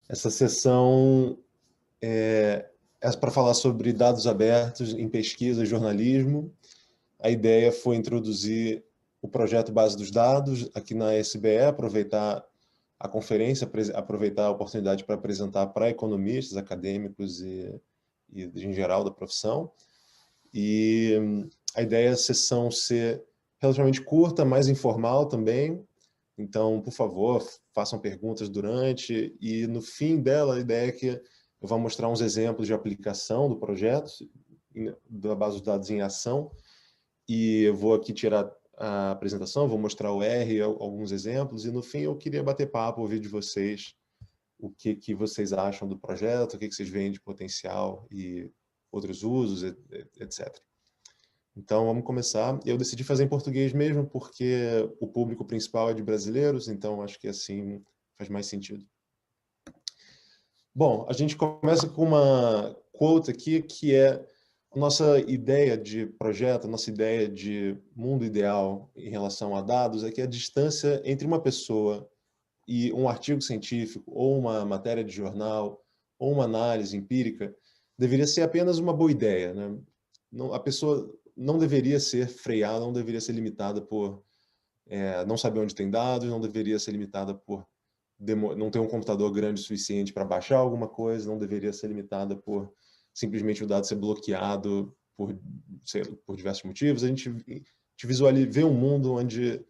Essa sessão é para falar sobre dados abertos em pesquisa e jornalismo. A ideia foi introduzir o projeto Base dos Dados aqui na SBE, aproveitar a conferência, aproveitar a oportunidade para apresentar para economistas, acadêmicos e em geral da profissão. E a ideia é a sessão ser relativamente curta, mais informal também. Então, por favor, façam perguntas durante. E no fim dela, a ideia é que eu vou mostrar uns exemplos de aplicação do projeto, da base de dados em ação. E eu vou aqui tirar a apresentação, vou mostrar o R, alguns exemplos. E no fim, eu queria bater papo, ouvir de vocês o que vocês acham do projeto, o que vocês veem de potencial e outros usos, etc. Então, vamos começar. Eu decidi fazer em português mesmo, porque o público principal é de brasileiros, então acho que assim faz mais sentido. Bom, a gente começa com uma quote aqui, que é a nossa ideia de projeto, a nossa ideia de mundo ideal em relação a dados, é que a distância entre uma pessoa e um artigo científico, ou uma matéria de jornal, ou uma análise empírica, deveria ser apenas uma boa ideia, né? Não, a pessoa não deveria ser freada, não deveria ser limitada por não saber onde tem dados, não deveria ser limitada por não ter um computador grande o suficiente para baixar alguma coisa, não deveria ser limitada por simplesmente o dado ser bloqueado por diversos motivos. A gente vê um mundo onde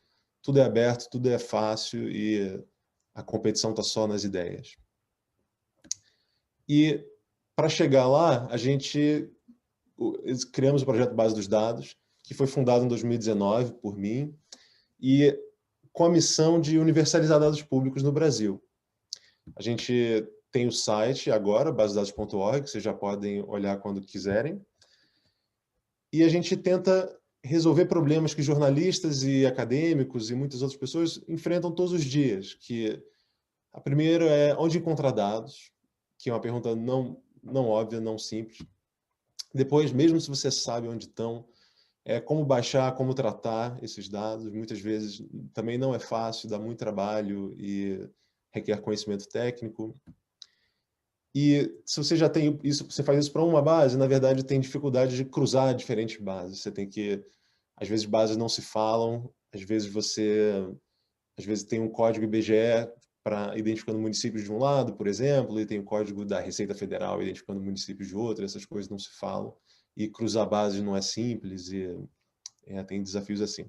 tudo é aberto, tudo é fácil e a competição está só nas ideias. E para chegar lá, a gente criamos o projeto Base dos Dados, que foi fundado em 2019 por mim, e com a missão de universalizar dados públicos no Brasil. A gente tem o site agora, basedados.org, que vocês já podem olhar quando quiserem, e a gente tenta resolver problemas que jornalistas e acadêmicos e muitas outras pessoas enfrentam todos os dias, que a primeira é onde encontrar dados, que é uma pergunta não óbvia, não simples. Depois, mesmo se você sabe onde estão, como baixar, como tratar esses dados. Muitas vezes também não é fácil, dá muito trabalho e requer conhecimento técnico. E se você já tem isso, você faz isso para uma base, na verdade tem dificuldade de cruzar diferentes bases. Você tem que, às vezes bases não se falam, às vezes tem um código IBGE para identificando municípios de um lado, por exemplo, e tem o código da Receita Federal identificando municípios de outro, essas coisas não se falam. E cruzar bases não é simples e tem desafios assim.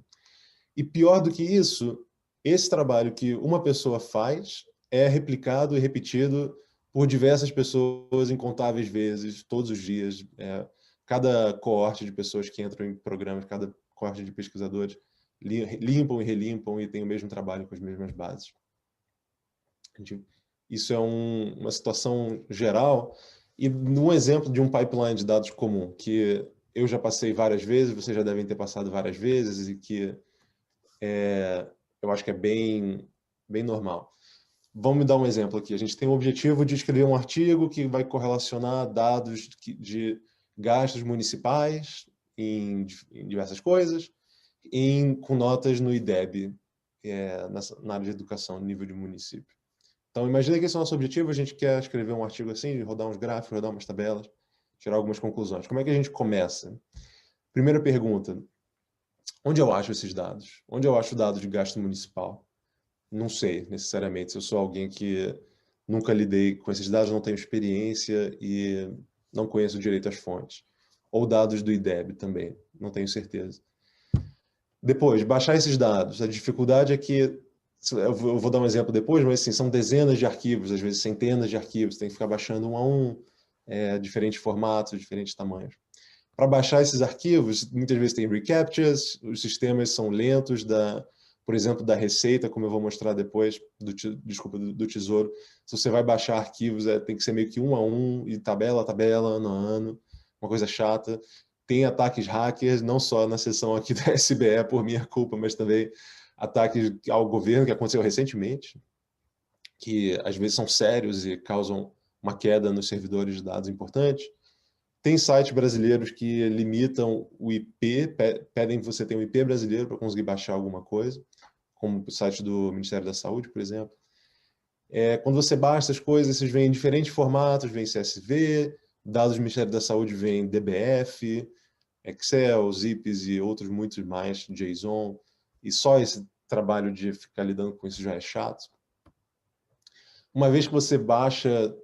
E pior do que isso, esse trabalho que uma pessoa faz é replicado e repetido por diversas pessoas incontáveis vezes, todos os dias. Cada coorte de pessoas que entram em programas, cada coorte de pesquisadores limpam e relimpam e tem o mesmo trabalho com as mesmas bases. Isso é uma situação geral. E num exemplo de um pipeline de dados comum, que eu já passei várias vezes, vocês já devem ter passado várias vezes, e que eu acho que é bem normal. Vamos dar um exemplo aqui. A gente tem o objetivo de escrever um artigo que vai correlacionar dados de gastos municipais em diversas coisas, com notas no IDEB, na área de educação, nível de município. Então, imagina que esse é o nosso objetivo, a gente quer escrever um artigo assim, rodar uns gráficos, rodar umas tabelas, tirar algumas conclusões. Como é que a gente começa? Primeira pergunta, onde eu acho esses dados? Onde eu acho dados de gasto municipal? Não sei, necessariamente. Se eu sou alguém que nunca lidei com esses dados, não tenho experiência e não conheço direito às fontes. Ou dados do IDEB também, não tenho certeza. Depois, baixar esses dados. A dificuldade é que, eu vou dar um exemplo depois, mas assim, são dezenas de arquivos, às vezes centenas de arquivos, tem que ficar baixando um a um, diferentes formatos, diferentes tamanhos. Para baixar esses arquivos, muitas vezes tem reCAPTCHAs, os sistemas são lentos, por exemplo, da Receita, como eu vou mostrar depois, do Tesouro. Se você vai baixar arquivos, tem que ser meio que um a um, e tabela a tabela, ano a ano, uma coisa chata. Tem ataques hackers, não só na seção aqui da SBE, por minha culpa, mas também ataques ao governo, que aconteceu recentemente, que às vezes são sérios e causam uma queda nos servidores de dados importantes. Tem sites brasileiros que limitam o IP, pedem que você tenha um IP brasileiro para conseguir baixar alguma coisa, como o site do Ministério da Saúde, por exemplo. Quando você baixa essas coisas, esses vêm em diferentes formatos, vem CSV, dados do Ministério da Saúde vêm DBF, Excel, Zips e outros muitos mais, JSON, e só esse trabalho de ficar lidando com isso já é chato. Uma vez que você baixa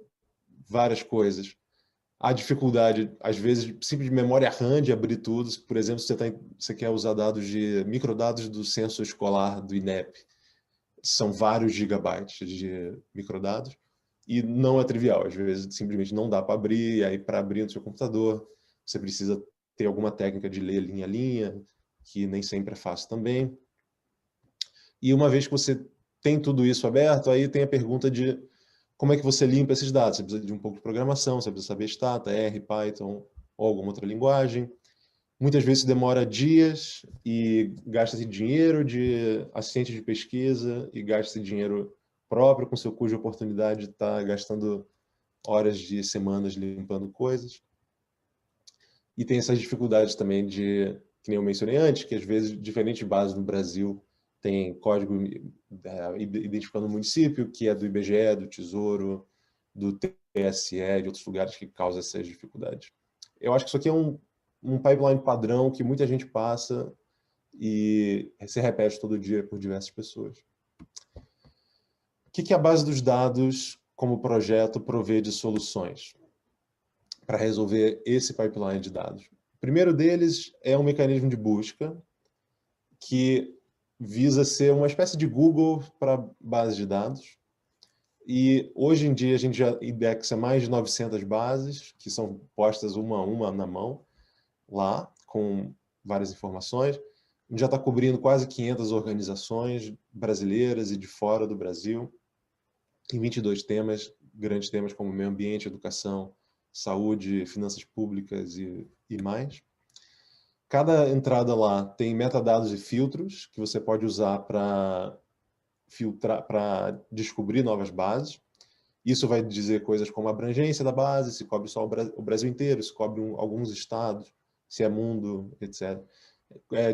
várias coisas, a dificuldade, às vezes, simples de memória RAM de abrir tudo. Por exemplo, você quer usar microdados do censo escolar do INEP. São vários gigabytes de microdados e não é trivial. Às vezes, simplesmente não dá para abrir, e aí para abrir no seu computador, você precisa ter alguma técnica de ler linha a linha, que nem sempre é fácil também. E uma vez que você tem tudo isso aberto, aí tem a pergunta de como é que você limpa esses dados. Você precisa de um pouco de programação, você precisa saber Stata, R, Python ou alguma outra linguagem. Muitas vezes demora dias e gasta-se dinheiro de assistente de pesquisa e gasta-se dinheiro próprio com seu custo de oportunidade de estar gastando horas de semanas limpando coisas. E tem essas dificuldades também de, que nem eu mencionei antes, que às vezes diferentes bases no Brasil tem código identificando o município, que é do IBGE, do Tesouro, do TSE, de outros lugares que causam essas dificuldades. Eu acho que isso aqui é um pipeline padrão que muita gente passa e se repete todo dia por diversas pessoas. O que a base dos dados, como projeto, provê de soluções para resolver esse pipeline de dados? O primeiro deles é um mecanismo de busca que visa ser uma espécie de Google para base de dados. E hoje em dia a gente já indexa mais de 900 bases, que são postas uma a uma na mão, lá, com várias informações. A gente já está cobrindo quase 500 organizações brasileiras e de fora do Brasil, em 22 temas, grandes temas como meio ambiente, educação, saúde, finanças públicas e mais. Cada entrada lá tem metadados e filtros que você pode usar para filtrar, para descobrir novas bases. Isso vai dizer coisas como a abrangência da base, se cobre só o Brasil inteiro, se cobre alguns estados, se é mundo, etc.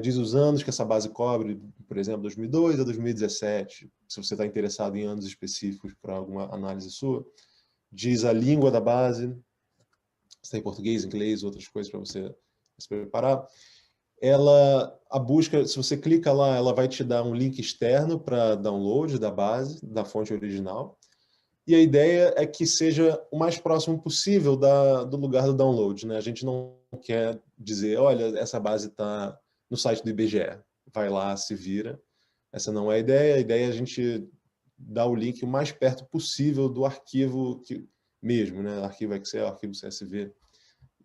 Diz os anos que essa base cobre, por exemplo, 2002 a 2017, se você está interessado em anos específicos para alguma análise sua. Diz a língua da base, se tem português, inglês, outras coisas para você se preparar. A busca, se você clica lá, ela vai te dar um link externo para download da base, da fonte original. E a ideia é que seja o mais próximo possível do lugar do download, né? A gente não quer dizer, olha, essa base está no site do IBGE, vai lá, se vira. Essa não é a ideia. A ideia é a gente dar o link o mais perto possível do arquivo mesmo, né? Arquivo Excel, arquivo CSV.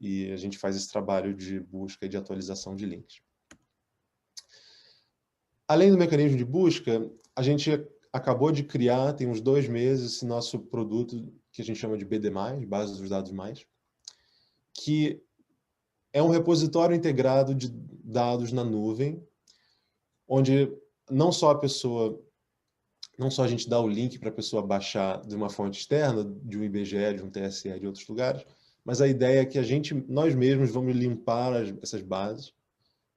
E a gente faz esse trabalho de busca e de atualização de links. Além do mecanismo de busca, a gente acabou de criar, tem uns 2 meses, esse nosso produto que a gente chama de BD+, Base dos Dados Mais, que é um repositório integrado de dados na nuvem, onde não só a gente dá o link para a pessoa baixar de uma fonte externa, de um IBGE, de um TSE, de outros lugares, mas a ideia é que nós mesmos vamos limpar essas bases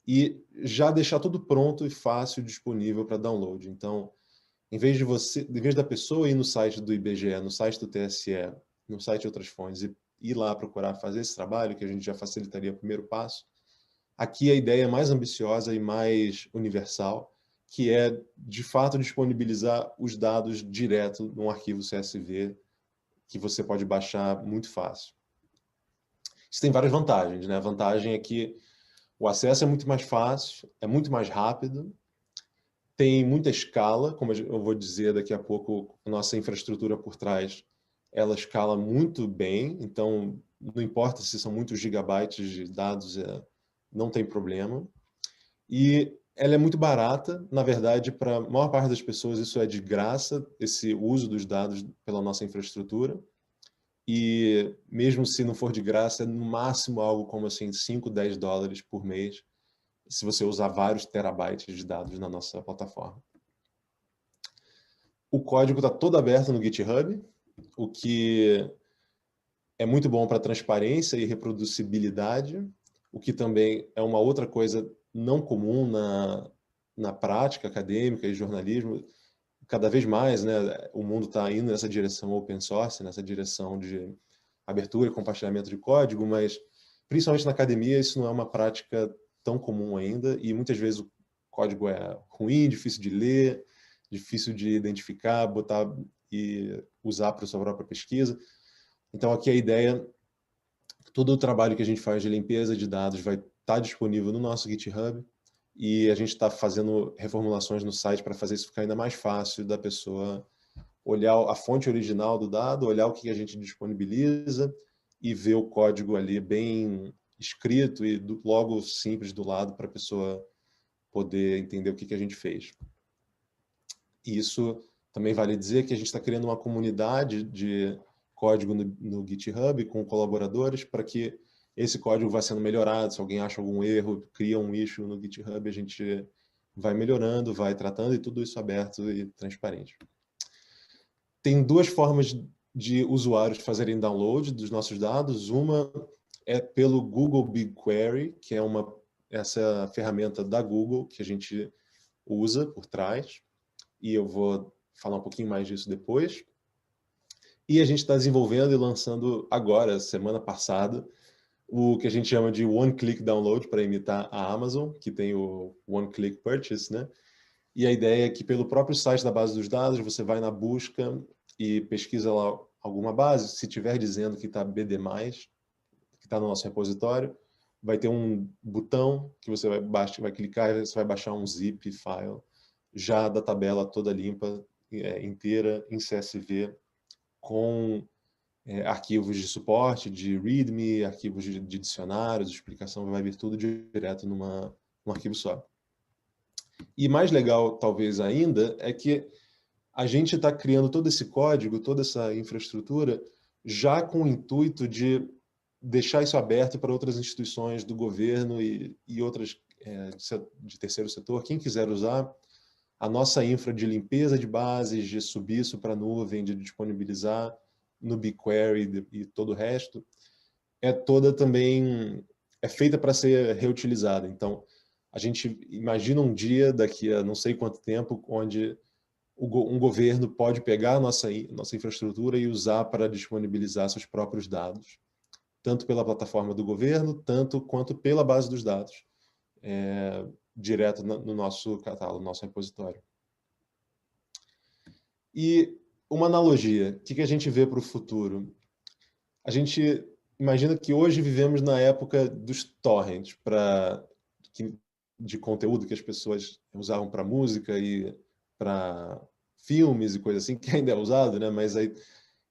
e já deixar tudo pronto e fácil, disponível para download. Então, em vez da pessoa ir no site do IBGE, no site do TSE, no site de outras fontes e ir lá procurar fazer esse trabalho, que a gente já facilitaria o primeiro passo, aqui a ideia é mais ambiciosa e mais universal, que é, de fato, disponibilizar os dados direto num arquivo CSV que você pode baixar muito fácil. Isso tem várias vantagens, né? A vantagem é que o acesso é muito mais fácil, é muito mais rápido, tem muita escala, como eu vou dizer daqui a pouco, a nossa infraestrutura por trás, ela escala muito bem, então não importa se são muitos gigabytes de dados, não tem problema. E ela é muito barata, na verdade, para a maior parte das pessoas isso é de graça, esse uso dos dados pela nossa infraestrutura. E mesmo se não for de graça, é no máximo algo como assim, 5, 10 dólares por mês, se você usar vários terabytes de dados na nossa plataforma. O código está todo aberto no GitHub, o que é muito bom para transparência e reproducibilidade, o que também é uma outra coisa não comum na prática acadêmica e jornalismo. cada vez mais, né, o mundo está indo nessa direção open source, nessa direção de abertura e compartilhamento de código, mas principalmente na academia isso não é uma prática tão comum ainda, e muitas vezes o código é ruim, difícil de ler, difícil de identificar, botar e usar para a sua própria pesquisa. Então aqui a ideia, todo o trabalho que a gente faz de limpeza de dados vai estar disponível no nosso GitHub, e a gente está fazendo reformulações no site para fazer isso ficar ainda mais fácil da pessoa olhar a fonte original do dado, olhar o que a gente disponibiliza e ver o código ali bem escrito e logo simples do lado para a pessoa poder entender o que a gente fez. E isso também vale dizer que a gente está criando uma comunidade de código no GitHub com colaboradores para que esse código vá sendo melhorado. Se alguém acha algum erro, cria um issue no GitHub, a gente vai melhorando, vai tratando, e tudo isso aberto e transparente. Tem duas formas de usuários fazerem download dos nossos dados. Uma é pelo Google BigQuery, que é essa ferramenta da Google que a gente usa por trás, e eu vou falar um pouquinho mais disso depois. E a gente está desenvolvendo e lançando agora, semana passada, o que a gente chama de One-Click Download, para imitar a Amazon, que tem o One-Click Purchase, né? E a ideia é que pelo próprio site da base dos dados, você vai na busca e pesquisa lá alguma base. Se tiver dizendo que está BD+, que está no nosso repositório, vai ter um botão que você vai clicar e você vai baixar um zip file já da tabela toda limpa, inteira, em CSV, com arquivos de suporte, de README, arquivos de dicionários, explicação, vai vir tudo direto num arquivo só. E mais legal, talvez ainda, é que a gente está criando todo esse código, toda essa infraestrutura, já com o intuito de deixar isso aberto para outras instituições do governo e outras de terceiro setor. Quem quiser usar a nossa infra de limpeza de bases, de subir isso para a nuvem, de disponibilizar no BigQuery e todo o resto, toda também feita para ser reutilizada. Então, a gente imagina um dia, daqui a não sei quanto tempo, onde um governo pode pegar a nossa infraestrutura e usar para disponibilizar seus próprios dados, tanto pela plataforma do governo, tanto quanto pela base dos dados, direto no nosso catálogo, no nosso repositório. E uma analogia, o que a gente vê para o futuro? A gente imagina que hoje vivemos na época dos torrents, de conteúdo que as pessoas usavam para música e para filmes e coisa assim, que ainda é usado, né? Mas aí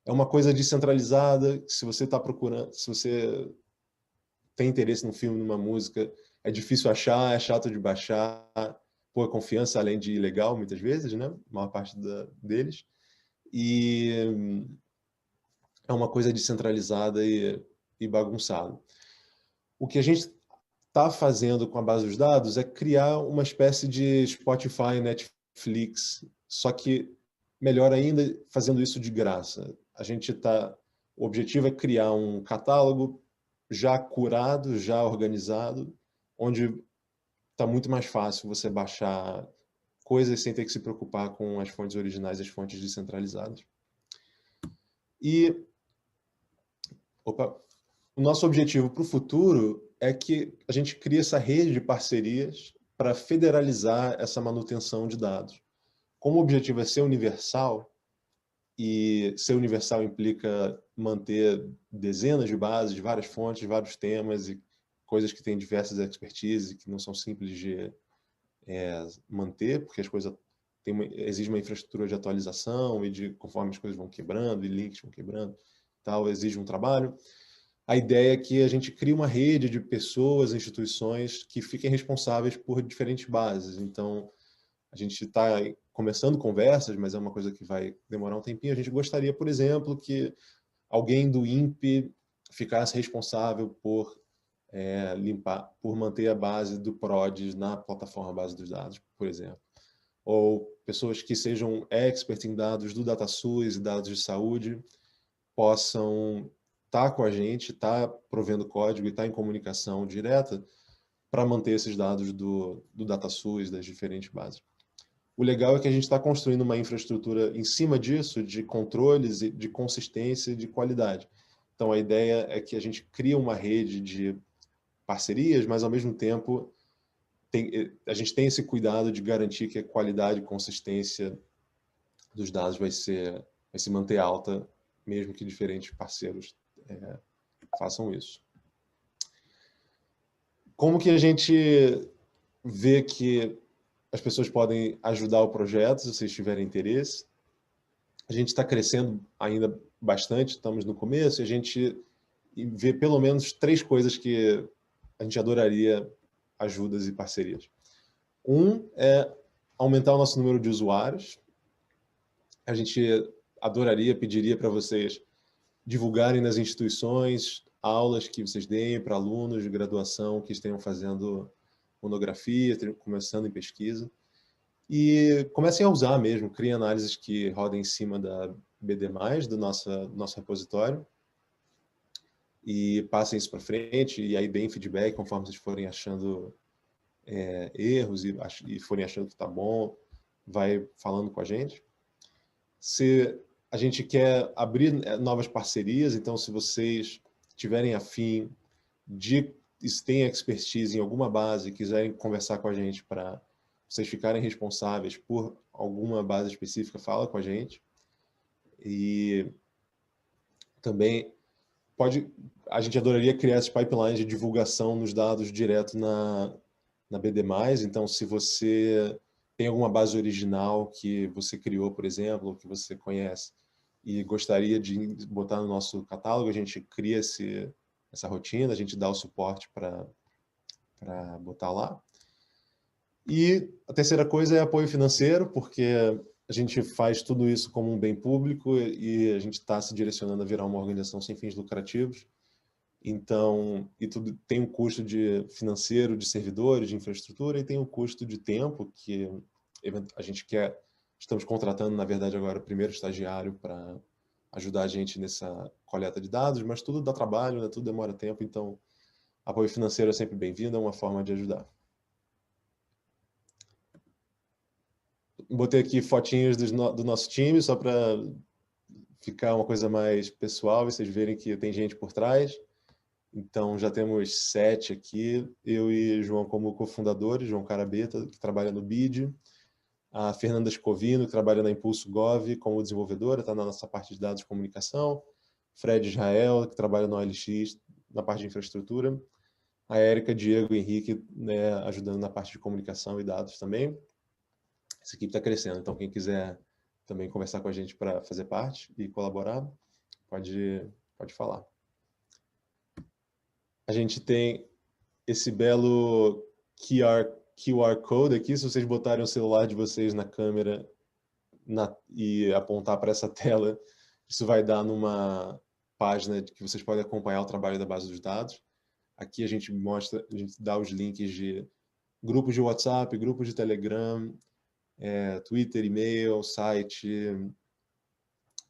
é uma coisa descentralizada. Se você está procurando, se você tem interesse num filme, numa música, é difícil achar, é chato de baixar, pouca confiança, além de ilegal, muitas vezes, né? A maior parte deles. E é uma coisa descentralizada e bagunçada. O que a gente está fazendo com a base dos dados é criar uma espécie de Spotify, Netflix, só que melhor ainda, fazendo isso de graça. O objetivo é criar um catálogo já curado, já organizado, onde está muito mais fácil você baixar coisas sem ter que se preocupar com as fontes originais e as fontes descentralizadas. E o nosso objetivo para o futuro é que a gente crie essa rede de parcerias para federalizar essa manutenção de dados. Como o objetivo é ser universal, e ser universal implica manter dezenas de bases, de várias fontes, de vários temas e coisas que têm diversas expertises que não são simples de manter, porque as coisas exigem uma infraestrutura de atualização e conforme as coisas vão quebrando e links vão quebrando, tal, exige um trabalho. A ideia é que a gente crie uma rede de pessoas, instituições que fiquem responsáveis por diferentes bases. Então, a gente está começando conversas, mas é uma coisa que vai demorar um tempinho. A gente gostaria, por exemplo, que alguém do INPE ficasse responsável por por manter a base do PRODES na plataforma base dos dados, por exemplo. Ou pessoas que sejam experts em dados do DataSUS e dados de saúde possam estar com a gente, estar provendo código e estar em comunicação direta para manter esses dados do DataSUS, das diferentes bases. o legal é que a gente está construindo uma infraestrutura em cima disso, de controles, de consistência e de qualidade. Então, a ideia é que a gente cria uma rede de parcerias, mas, ao mesmo tempo, a gente tem esse cuidado de garantir que a qualidade e consistência dos dados vai se manter alta, mesmo que diferentes parceiros façam isso. Como que a gente vê que as pessoas podem ajudar o projeto, se vocês tiverem interesse? A gente está crescendo ainda bastante, estamos no começo, e a gente vê pelo menos 3 coisas que a gente adoraria ajudas e parcerias. Um é aumentar o nosso número de usuários. A gente adoraria, pediria para vocês divulgarem nas instituições aulas que vocês deem para alunos de graduação que estejam fazendo monografia, começando em pesquisa. E comecem a usar mesmo, criem análises que rodem em cima da BD+, do nosso repositório, e passem isso para frente, e aí deem feedback conforme vocês forem achando erros e forem achando que está bom, vai falando com a gente. Se a gente quer abrir novas parcerias, então se vocês tiverem afim se têm expertise em alguma base e quiserem conversar com a gente para vocês ficarem responsáveis por alguma base específica, fala com a gente. E também a gente adoraria criar esses pipelines de divulgação nos dados direto na BD+. Então, se você tem alguma base original que você criou, por exemplo, ou que você conhece, e gostaria de botar no nosso catálogo, a gente cria essa rotina, a gente dá o suporte para botar lá. E a terceira coisa é apoio financeiro, porque a gente faz tudo isso como um bem público e a gente está se direcionando a virar uma organização sem fins lucrativos. Então, e tudo tem um custo financeiro, de servidores, de infraestrutura, e tem um custo de tempo que a gente estamos contratando, na verdade, agora o primeiro estagiário para ajudar a gente nessa coleta de dados, mas tudo dá trabalho, né? Tudo demora tempo, então apoio financeiro é sempre bem-vindo, é uma forma de ajudar. Botei aqui fotinhos do nosso time, só para ficar uma coisa mais pessoal e vocês verem que tem gente por trás. Então, já temos 7 aqui, eu e João como cofundadores, João Carabeta, que trabalha no BID, a Fernanda Scovino, que trabalha na Impulso Gov como desenvolvedora, está na nossa parte de dados de comunicação, Fred Israel, que trabalha no OLX, na parte de infraestrutura, a Érica, Diego e Henrique, né, ajudando na parte de comunicação e dados também. Essa equipe está crescendo, então quem quiser também conversar com a gente para fazer parte e colaborar, pode falar. A gente tem esse belo QR Code aqui, se vocês botarem o celular de vocês na câmera e apontar para essa tela, isso vai dar numa página que vocês podem acompanhar o trabalho da base dos dados. Aqui a gente dá os links de grupos de WhatsApp, grupos de Telegram, Twitter, e-mail, site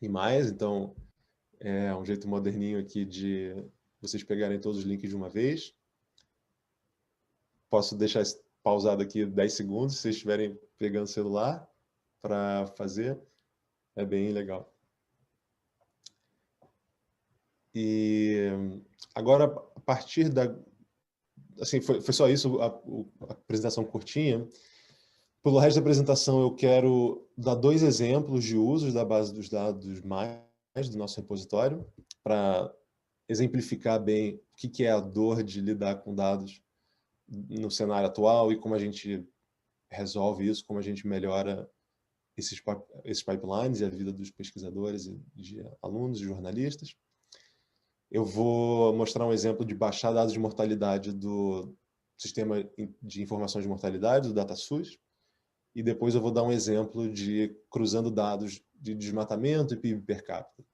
e mais. Então, é um jeito moderninho aqui de vocês pegarem todos os links de uma vez. Posso deixar pausado aqui 10 segundos, se vocês estiverem pegando o celular para fazer. É bem legal. E agora, a partir assim, foi só isso, a apresentação curtinha. Pelo resto da apresentação, eu quero dar 2 exemplos de usos da base dos dados mais do nosso repositório, para exemplificar bem o que é a dor de lidar com dados no cenário atual e como a gente resolve isso, como a gente melhora esses pipelines e a vida dos pesquisadores e de alunos e jornalistas. Eu vou mostrar um exemplo de baixar dados de mortalidade do Sistema de Informações de Mortalidade, do DataSUS, e depois eu vou dar um exemplo de cruzando dados de desmatamento e PIB per capita,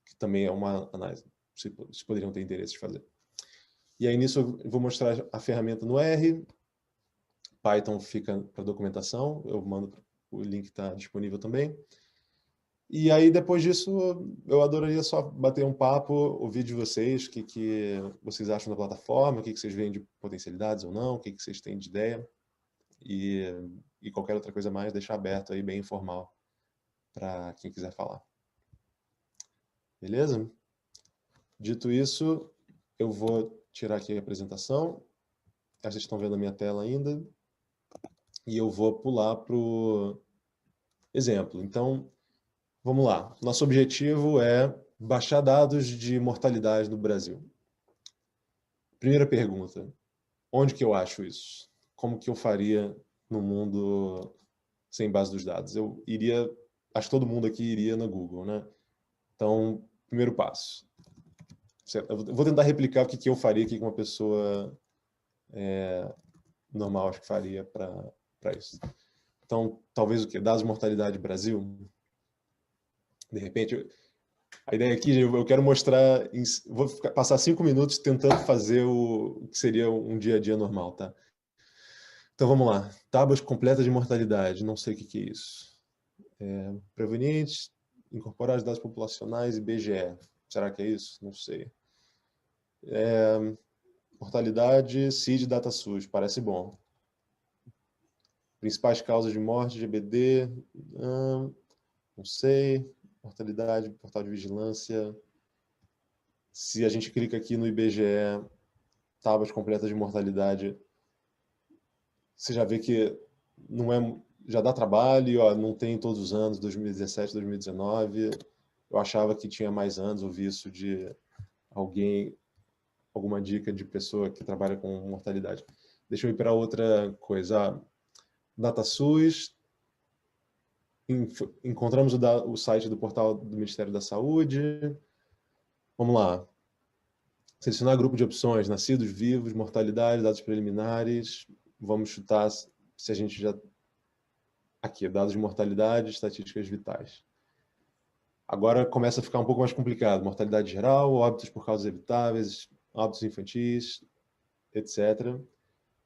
que também é uma análise que vocês poderiam ter interesse de fazer. E aí nisso eu vou mostrar a ferramenta no R, Python fica para documentação, eu mando, o link está disponível também. E aí depois disso eu adoraria só bater um papo, ouvir de vocês o que vocês acham da plataforma, o que vocês veem de potencialidades ou não, o que vocês têm de ideia. E e qualquer outra coisa mais, deixar aberto aí, bem informal, para quem quiser falar. Beleza? Dito isso, eu vou tirar aqui a apresentação. Vocês estão vendo a minha tela ainda. E eu vou pular para o exemplo. Então, vamos lá. Nosso objetivo é baixar dados de mortalidade no Brasil. Primeira pergunta. Onde que eu acho isso? Como que eu faria no mundo sem base dos dados? Eu iria... Acho que todo mundo aqui iria na Google, né? Então, primeiro passo. Eu vou tentar replicar o que eu faria aqui com uma pessoa normal, acho que faria para isso. Então, talvez o quê? Dados de mortalidade Brasil. De repente, a ideia aqui, eu quero mostrar... Vou passar 5 minutos tentando fazer o que seria um dia a dia normal, tá? Então, vamos lá. Tábuas completas de mortalidade. Não sei o que é isso. Prevenientes, incorporar os dados populacionais e IBGE. Será que é isso? Não sei. Mortalidade, CID, DataSUS. Parece bom. Principais causas de morte, GBD. Não sei. Mortalidade, portal de vigilância. Se a gente clica aqui no IBGE, tábuas completas de mortalidade, você já vê que não é, já dá trabalho, ó, não tem todos os anos, 2017, 2019. Eu achava que tinha mais anos, ouvi isso de alguém, alguma dica de pessoa que trabalha com mortalidade. Deixa eu ir para outra coisa. DataSUS. Encontramos o site do portal do Ministério da Saúde. Vamos lá. Selecionar grupo de opções, nascidos, vivos, mortalidade, dados preliminares. Vamos chutar se a gente já... Aqui, dados de mortalidade, estatísticas vitais. Agora começa a ficar um pouco mais complicado. Mortalidade geral, óbitos por causas evitáveis, óbitos infantis, etc.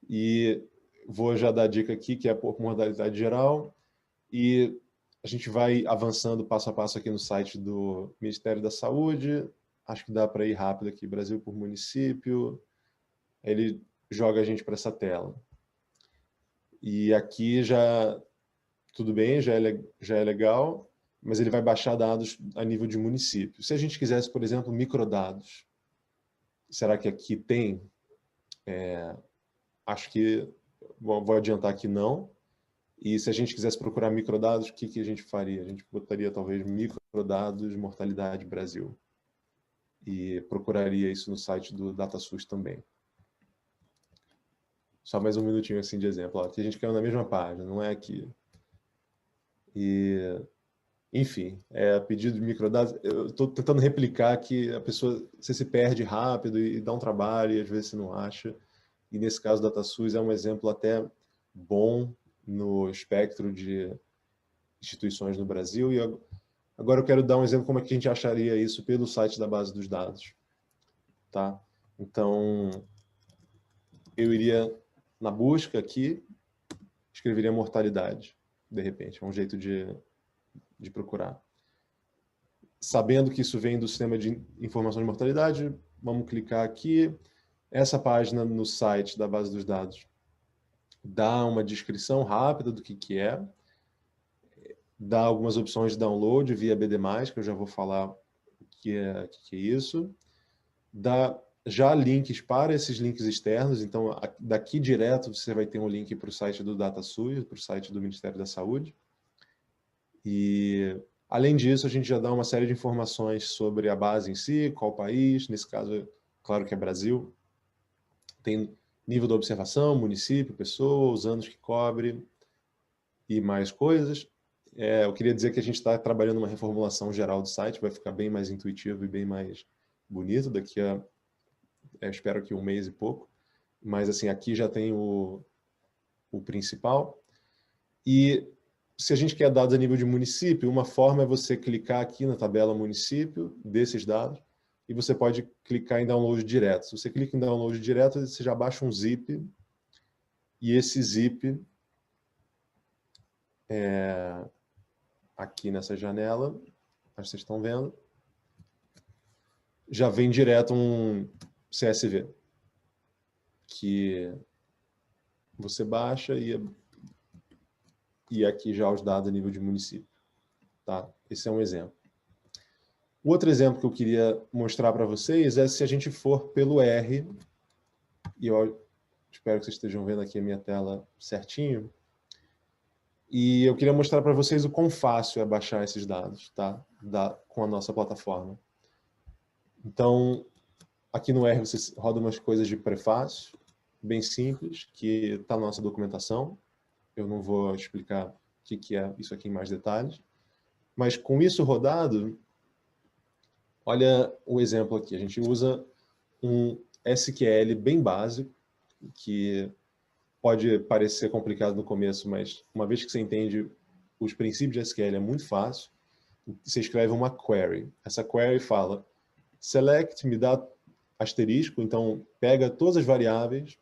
E vou já dar a dica aqui, que é por mortalidade geral. E a gente vai avançando passo a passo aqui no site do Ministério da Saúde. Acho que dá para ir rápido aqui. Brasil por município. Ele joga a gente para essa tela. E aqui já... Tudo bem, já é legal, mas ele vai baixar dados a nível de município. Se a gente quisesse, por exemplo, microdados, será que aqui tem? Acho que... Vou adiantar que não. E se a gente quisesse procurar microdados, o que a gente faria? A gente botaria, talvez, microdados mortalidade Brasil. E procuraria isso no site do DataSUS também. Só mais um minutinho assim de exemplo. Ó, aqui a gente caiu na mesma página, não é aqui. E, enfim, pedido de microdados. Eu estou tentando replicar que a pessoa você se perde rápido e dá um trabalho e às vezes você não acha. E nesse caso, o DataSUS é um exemplo até bom no espectro de instituições no Brasil. E agora eu quero dar um exemplo como é que a gente acharia isso pelo site da base dos dados. Tá? Então, eu iria na busca aqui, escreveria mortalidade, de repente. É um jeito de procurar. Sabendo que isso vem do sistema de informação de mortalidade, vamos clicar aqui. Essa página no site da base dos dados dá uma descrição rápida do que é, dá algumas opções de download via BD+, que eu já vou falar o que é isso, dá já links para esses links externos, então daqui direto você vai ter um link para o site do DataSUS, para o site do Ministério da Saúde. E, além disso, a gente já dá uma série de informações sobre a base em si, qual país, nesse caso, claro que é Brasil. Tem nível da observação, município, pessoa, os anos que cobre e mais coisas. Eu queria dizer que a gente está trabalhando uma reformulação geral do site, vai ficar bem mais intuitivo e bem mais bonito daqui a, espero que um mês e pouco. Mas, assim, aqui já tem o principal. E se a gente quer dados a nível de município, uma forma é você clicar aqui na tabela município desses dados e você pode clicar em download direto. Se você clica em download direto, você já baixa um zip e esse zip aqui nessa janela, acho que vocês estão vendo, já vem direto um CSV que você baixa e e aqui já os dados a nível de município. Tá? Esse é um exemplo. O outro exemplo que eu queria mostrar para vocês é se a gente for pelo R, e eu espero que vocês estejam vendo aqui a minha tela certinho, e eu queria mostrar para vocês o quão fácil é baixar esses dados, tá? Com a nossa plataforma. Então, aqui no R você roda umas coisas de prefácio, bem simples, que está na nossa documentação. Eu não vou explicar o que é isso aqui em mais detalhes. Mas com isso rodado, olha o exemplo aqui. A gente usa um SQL bem básico, que pode parecer complicado no começo, mas uma vez que você entende os princípios de SQL, é muito fácil. Você escreve uma query. Essa query fala, select, me dá asterisco, então pega todas as variáveis,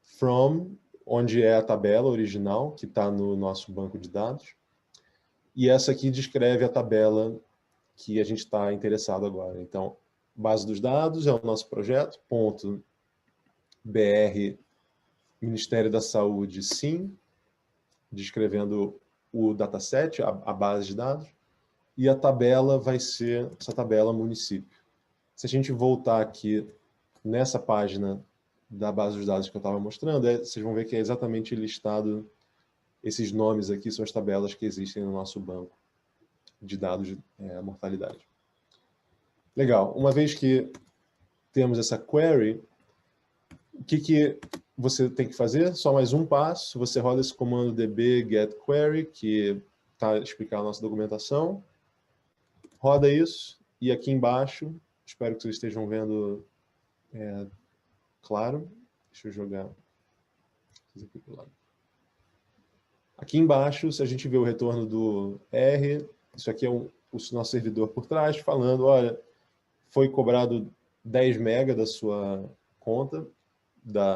from, onde é a tabela original, que está no nosso banco de dados, e essa aqui descreve a tabela que a gente está interessado agora. Então, base dos dados é o nosso projeto, ponto .br, Ministério da Saúde, sim, descrevendo o dataset, a base de dados, e a tabela vai ser essa tabela município. Se a gente voltar aqui nessa página da base dos dados que eu estava mostrando, vocês vão ver que é exatamente listado, esses nomes aqui são as tabelas que existem no nosso banco de dados de mortalidade. Legal, uma vez que temos essa query, o que você tem que fazer? Só mais um passo, você roda esse comando db get query, que está explicando a nossa documentação, roda isso, e aqui embaixo, espero que vocês estejam vendo claro, deixa eu jogar aqui pro lado. Aqui embaixo, se a gente vê o retorno do R, isso aqui é o nosso servidor por trás, falando, olha, foi cobrado 10 mega da sua conta,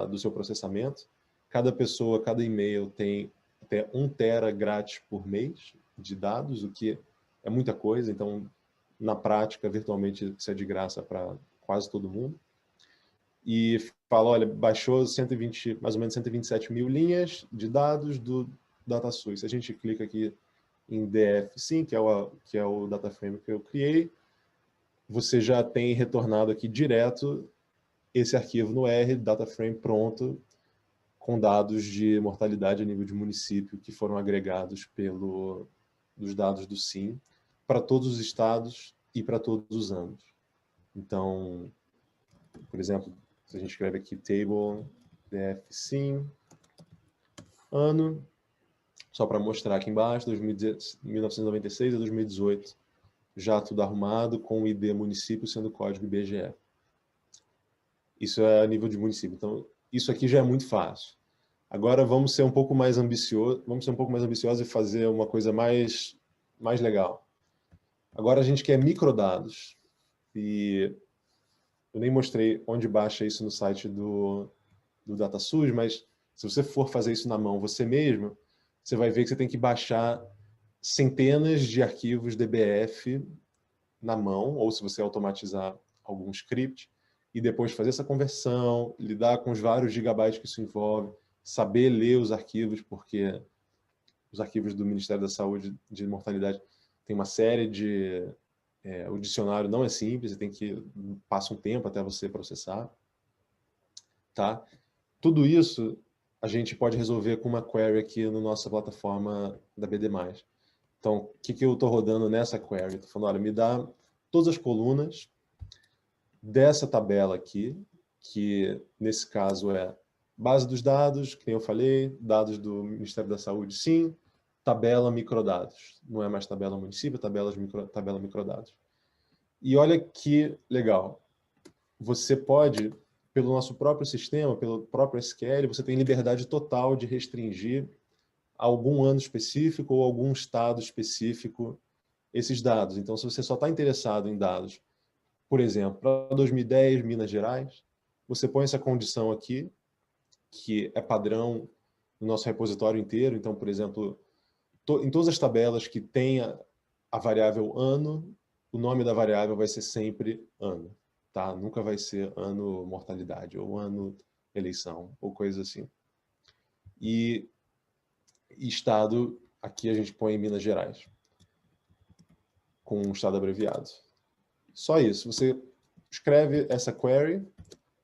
do seu processamento. Cada pessoa, cada e-mail tem até 1 tera grátis por mês de dados, o que é muita coisa. Então, na prática, virtualmente, isso é de graça para quase todo mundo. E fala, olha, baixou 120, mais ou menos 127 mil linhas de dados do DataSUS. Se a gente clica aqui em DF-Sim, que é o data frame que eu criei, você já tem retornado aqui direto esse arquivo no R, data frame pronto, com dados de mortalidade a nível de município que foram agregados dos dados do SIM para todos os estados e para todos os anos. Então, por exemplo, se a gente escreve aqui table df sim ano, só para mostrar aqui embaixo, 1996 a 2018, já tudo arrumado, com o ID município sendo código IBGE. Isso é a nível de município. Então, isso aqui já é muito fácil. Agora vamos ser um pouco mais ambiciosos e fazer uma coisa mais legal. Agora a gente quer microdados. E eu nem mostrei onde baixa isso no site do DataSUS, mas se você for fazer isso na mão você mesmo, você vai ver que você tem que baixar centenas de arquivos DBF na mão, ou se você automatizar algum script, e depois fazer essa conversão, lidar com os vários gigabytes que isso envolve, saber ler os arquivos, porque os arquivos do Ministério da Saúde de mortalidade tem uma série de... o dicionário não é simples, você tem que passa um tempo até você processar. Tá? Tudo isso a gente pode resolver com uma query aqui na nossa plataforma da BD+. Então, o que eu estou rodando nessa query? Estou falando, olha, me dá todas as colunas dessa tabela aqui, que nesse caso é base dos dados, que eu falei, dados do Ministério da Saúde, sim, tabela microdados. Não é mais tabela município, tabela microdados. E olha que legal. Você pode, pelo nosso próprio sistema, pelo próprio SQL, você tem liberdade total de restringir algum ano específico ou algum estado específico esses dados. Então, se você só está interessado em dados, por exemplo, para 2010, Minas Gerais, você põe essa condição aqui, que é padrão no nosso repositório inteiro. Então, por exemplo, em todas as tabelas que tenha a variável ano, o nome da variável vai ser sempre ano, tá? Nunca vai ser ano mortalidade, ou ano eleição, ou coisa assim. E E estado, aqui a gente põe Minas Gerais, com um estado abreviado. Só isso. Você escreve essa query,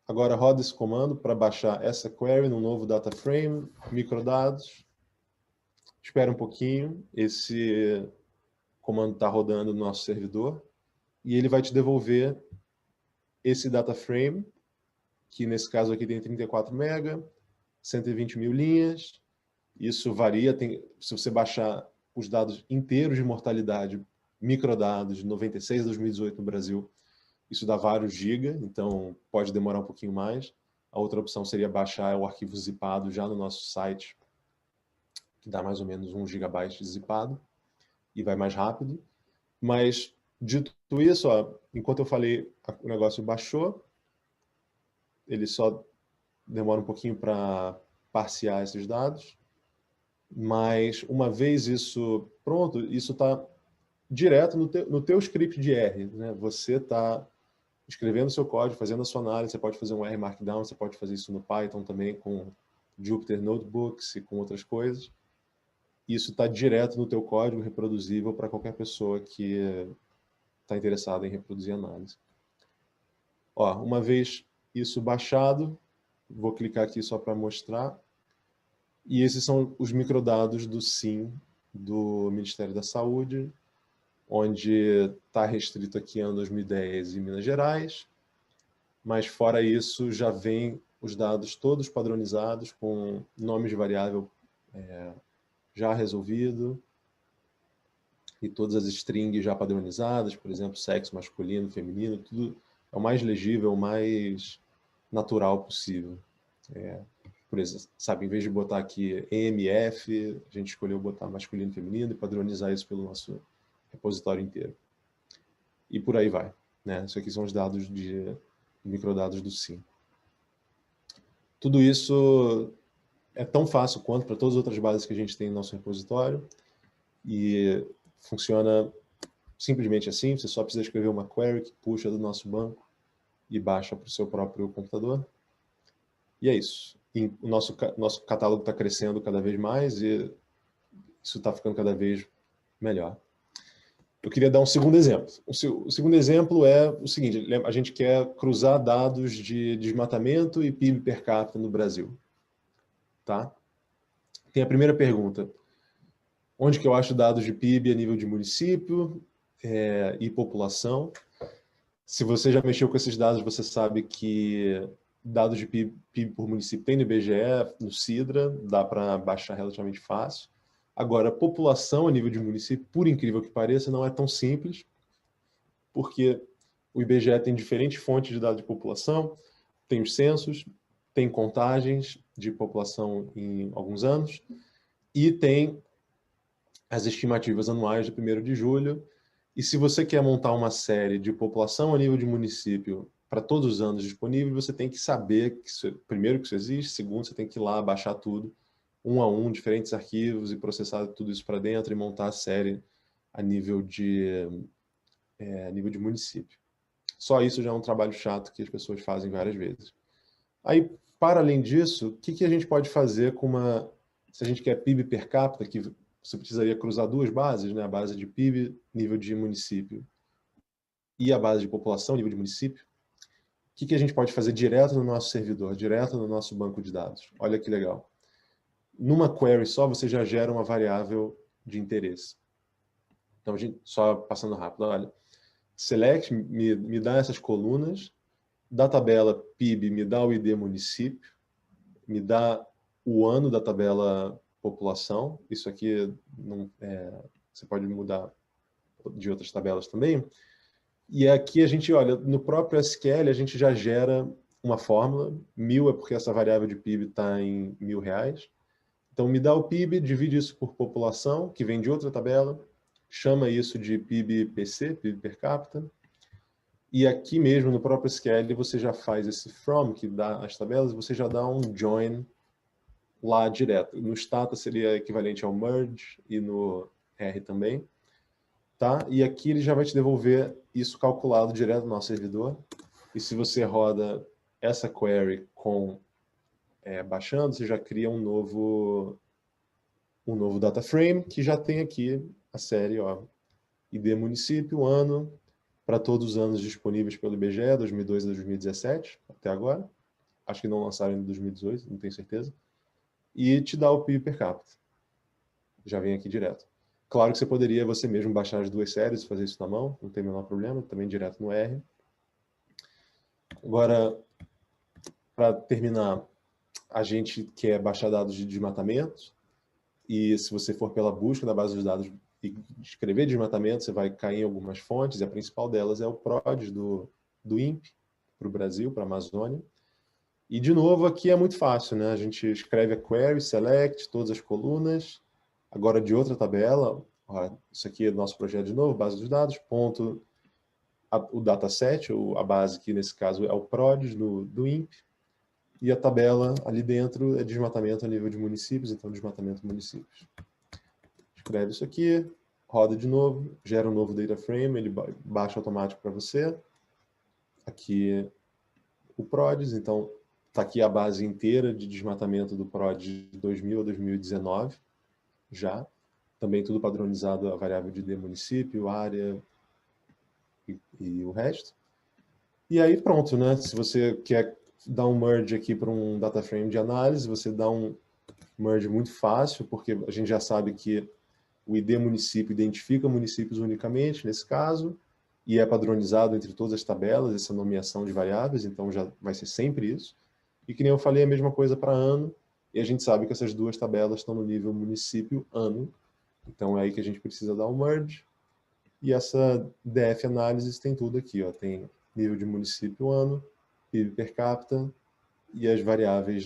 agora roda esse comando para baixar essa query no novo data frame, microdados. Espera um pouquinho, esse comando está rodando no nosso servidor, e ele vai te devolver esse data frame, que nesse caso aqui tem 34 MB, 120 mil linhas. Isso varia, se você baixar os dados inteiros de mortalidade, microdados de 96 a 2018 no Brasil, isso dá vários gigas, então pode demorar um pouquinho mais. A outra opção seria baixar o arquivo zipado já no nosso site, que dá mais ou menos 1 GB zipado, e vai mais rápido. Mas, dito isso, ó, enquanto eu falei, o negócio baixou, ele só demora um pouquinho para parsear esses dados, mas uma vez isso pronto, isso está direto no teu script de R, né? Você está escrevendo o seu código, fazendo a sua análise, você pode fazer um R Markdown, você pode fazer isso no Python também, com Jupyter Notebooks e com outras coisas. Isso está direto no teu código, reproduzível para qualquer pessoa que está interessada em reproduzir análise. Ó, uma vez isso baixado, vou clicar aqui só para mostrar. E esses são os microdados do SIM do Ministério da Saúde, onde está restrito aqui ano 2010 em Minas Gerais, mas fora isso já vem os dados todos padronizados com nomes de variável já resolvido e todas as strings já padronizadas, por exemplo, sexo masculino, feminino, tudo é o mais legível, o mais natural possível. Por exemplo, sabe, em vez de botar aqui EMF, a gente escolheu botar masculino e feminino e padronizar isso pelo nosso repositório inteiro. E por aí vai, né? Isso aqui são os dados de microdados do SIM. Tudo isso é tão fácil quanto para todas as outras bases que a gente tem no nosso repositório e funciona simplesmente assim. Você só precisa escrever uma query que puxa do nosso banco e baixa para o seu próprio computador. E é isso. E o nosso catálogo está crescendo cada vez mais e isso está ficando cada vez melhor. Eu queria dar um segundo exemplo. O segundo exemplo é o seguinte: a gente quer cruzar dados de desmatamento e PIB per capita no Brasil. Tá? Tem a primeira pergunta. Onde que eu acho dados de PIB a nível de município e população? Se você já mexeu com esses dados, você sabe que dados de PIB por município tem no IBGE, no Sidra, dá para baixar relativamente fácil. Agora, população a nível de município, por incrível que pareça, não é tão simples, porque o IBGE tem diferentes fontes de dados de população, tem os censos, tem contagens de população em alguns anos, e tem as estimativas anuais de 1º de julho. E se você quer montar uma série de população a nível de município para todos os anos disponível, você tem que saber, primeiro, que isso existe, segundo, você tem que ir lá baixar tudo, um a um, diferentes arquivos, e processar tudo isso para dentro e montar a série a nível de município. Só isso já é um trabalho chato que as pessoas fazem várias vezes. Aí, para além disso, o que a gente pode fazer com se a gente quer PIB per capita, que você precisaria cruzar duas bases, né? A base de PIB, nível de município, e a base de população, nível de município. O que a gente pode fazer direto no nosso servidor, direto no nosso banco de dados? Olha que legal. Numa query só, você já gera uma variável de interesse. Então, só passando rápido, olha. Select me dá essas colunas, da tabela PIB me dá o ID município, me dá o ano da tabela população, isso aqui você pode mudar de outras tabelas também. E aqui a gente, olha, no próprio SQL a gente já gera uma fórmula, 1000 é porque essa variável de PIB está em R$1.000. Então me dá o PIB, divide isso por população, que vem de outra tabela, chama isso de PIB-PC, PIB per capita, e aqui mesmo no próprio SQL você já faz esse from, que dá as tabelas, você já dá um join lá direto. No Stata seria equivalente ao merge e no R também. Tá? E aqui ele já vai te devolver isso calculado direto no nosso servidor. E se você roda essa query baixando, você já cria um novo um novo data frame, que já tem aqui a série, ó, ID município, ano, para todos os anos disponíveis pelo IBGE, 2002 a 2017, até agora. Acho que não lançaram em 2018, não tenho certeza. E te dá o PIB per capita. Já vem aqui direto. Claro que você poderia você mesmo baixar as duas séries e fazer isso na mão, não tem o menor problema, também direto no R. Agora, para terminar, a gente quer baixar dados de desmatamento, e se você for pela busca na base dos dados e escrever desmatamento, você vai cair em algumas fontes, e a principal delas é o PRODES do INPE, para o Brasil, para a Amazônia. E, de novo, aqui é muito fácil, né? A gente escreve a query, select, todas as colunas. Agora, de outra tabela, ó, isso aqui é do nosso projeto de novo, base dos dados, ponto, o dataset, a base que nesse caso é o PRODES do INPE, e a tabela ali dentro é desmatamento a nível de municípios, então desmatamento municípios. Escreve isso aqui, roda de novo, gera um novo data frame, ele baixa automático para você. Aqui o PRODES, então está aqui a base inteira de desmatamento do PRODES de 2000 a 2019, já. Também tudo padronizado a variável de ID município, área e o resto. E aí pronto, né? Se você quer dar um merge aqui para um data frame de análise, você dá um merge muito fácil, porque a gente já sabe que o ID município identifica municípios unicamente, nesse caso, e é padronizado entre todas as tabelas, essa nomeação de variáveis, então já vai ser sempre isso. E que nem eu falei, a mesma coisa para ano, e a gente sabe que essas duas tabelas estão no nível município-ano, então é aí que a gente precisa dar um merge. E essa DF Analysis tem tudo aqui, ó, tem nível de município-ano, PIB per capita, e as variáveis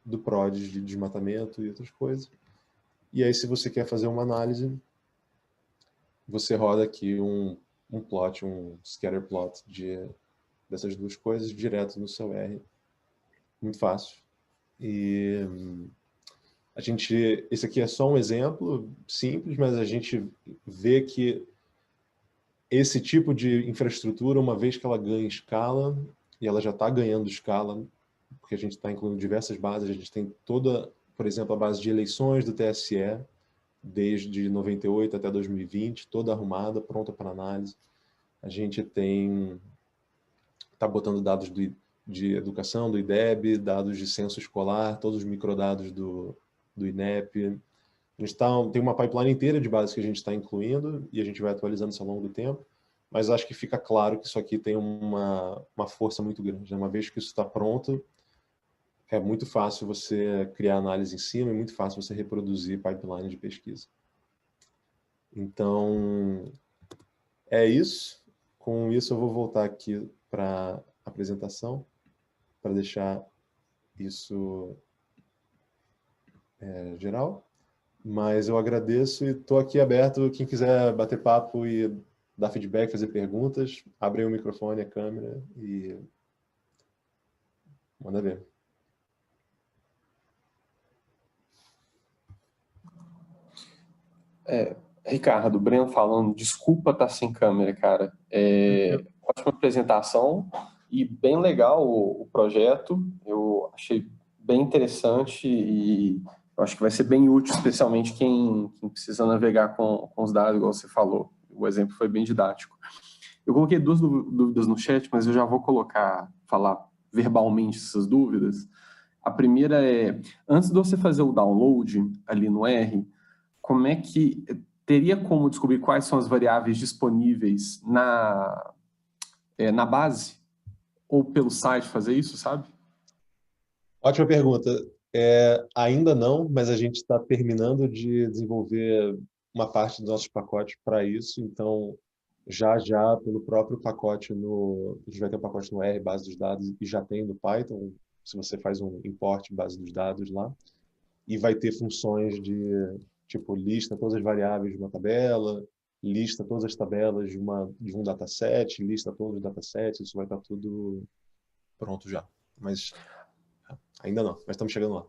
do PRODES de desmatamento e outras coisas. E aí, se você quer fazer uma análise, você roda aqui um plot, um scatter plot dessas duas coisas direto no seu R. Muito fácil. E esse aqui é só um exemplo simples, mas a gente vê que esse tipo de infraestrutura, uma vez que ela ganha escala, e ela já está ganhando escala, porque a gente está incluindo diversas bases, a gente tem toda, por exemplo, a base de eleições do TSE, desde 98 até 2020, toda arrumada, pronta para análise. A gente está botando dados de educação, do IDEB, dados de censo escolar, todos os microdados do INEP. A gente tem uma pipeline inteira de bases que a gente está incluindo e a gente vai atualizando isso ao longo do tempo, mas acho que fica claro que isso aqui tem uma força muito grande, né? Uma vez que isso está pronto, é muito fácil você criar análise em cima e muito fácil você reproduzir pipeline de pesquisa. Então, é isso. Com isso, eu vou voltar aqui para a apresentação, para deixar isso geral. Mas eu agradeço e estou aqui aberto. Quem quiser bater papo e dar feedback, fazer perguntas, abre aí o microfone, a câmera e manda ver. Ricardo, Breno falando, desculpa estar sem câmera, cara. Ótima apresentação e bem legal o projeto. Eu achei bem interessante e eu acho que vai ser bem útil, especialmente quem precisa navegar com os dados, igual você falou. O exemplo foi bem didático. Eu coloquei duas dúvidas no chat, mas eu já vou falar verbalmente essas dúvidas. A primeira é, antes de você fazer o download ali no R, como é que teria como descobrir quais são as variáveis disponíveis na base? Ou pelo site fazer isso, sabe? Ótima pergunta. Ainda não, mas a gente está terminando de desenvolver uma parte dos nossos pacotes para isso, então já pelo próprio pacote a gente vai ter um pacote no R, base dos dados, e já tem no Python, se você faz um import base dos dados lá, e vai ter funções de tipo lista todas as variáveis de uma tabela, lista todas as tabelas de um dataset, lista todos os datasets, isso vai estar tudo pronto já. Mas ainda não, mas estamos chegando lá.